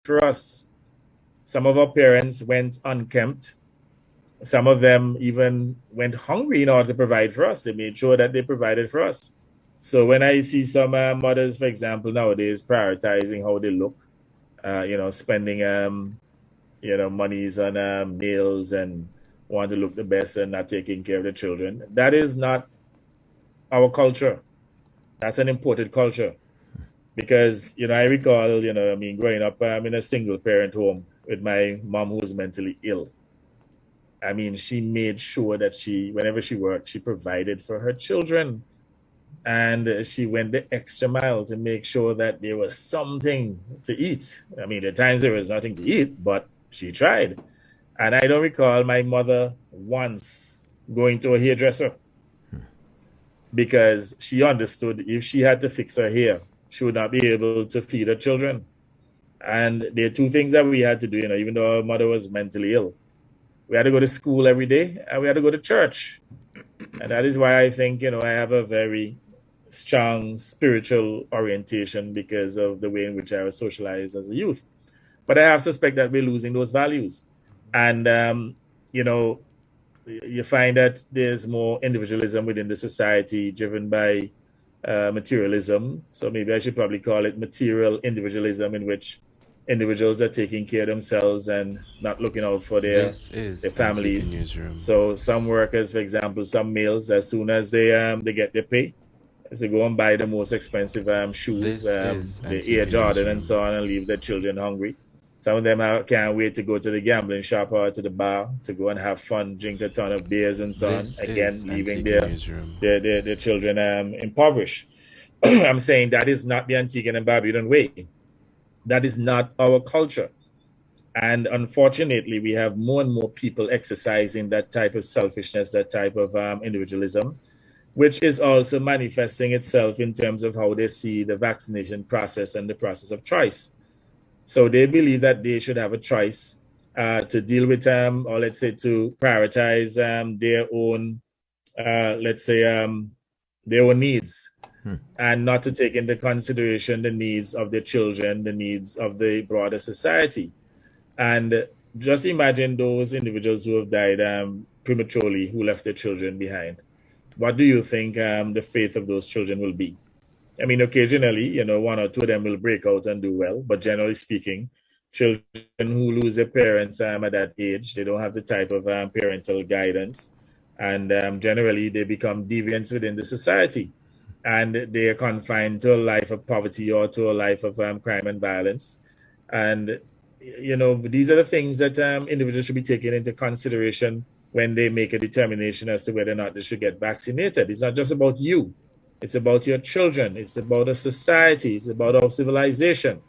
for us. Some of our parents went unkempt. Some of them even went hungry in order to provide for us. They made sure that they provided for us. So when I see some mothers, for example, nowadays prioritizing how they look, spending monies on nails and want to look the best and not taking care of the children, that is not our culture. That's an imported culture. Because, I recall, growing up in a single parent home with my mom who was mentally ill. She made sure that whenever she worked, she provided for her children. And she went the extra mile to make sure that there was something to eat. At times there was nothing to eat, but she tried. And I don't recall my mother once going to a hairdresser because she understood if she had to fix her hair, she would not be able to feed her children. And there are two things that we had to do, even though our mother was mentally ill. We had to go to school every day and we had to go to church. And that is why I think, I have a very strong spiritual orientation because of the way in which I was socialized as a youth. But I have suspect that we're losing those values. And, you find that there's more individualism within the society driven by materialism. So maybe I should probably call it material individualism, in which individuals are taking care of themselves and not looking out for their families. So some workers, for example, some males, as soon as they get their pay, they go and buy the most expensive shoes, the Air Jordan and so on, and leave their children hungry. Some of them can't wait to go to the gambling shop or to the bar to go and have fun, drink a ton of beers and so on. Again, leaving their children impoverished. I'm saying that is not the Antiguan and Barbudan way. That is not our culture. And unfortunately, we have more and more people exercising that type of selfishness, that type of individualism, which is also manifesting itself in terms of how they see the vaccination process and the process of choice. So they believe that they should have a choice to deal with, or let's say to prioritize their own, their own needs. And not to take into consideration the needs of their children, the needs of the broader society. And just imagine those individuals who have died prematurely, who left their children behind. What do you think the fate of those children will be? Occasionally, one or two of them will break out and do well. But generally speaking, children who lose their parents at that age, they don't have the type of parental guidance. And generally, they become deviants within the society. And they are confined to a life of poverty or to a life of crime and violence. And, these are the things that individuals should be taking into consideration when they make a determination as to whether or not they should get vaccinated. It's not just about you. It's about your children. It's about a society. It's about our civilization.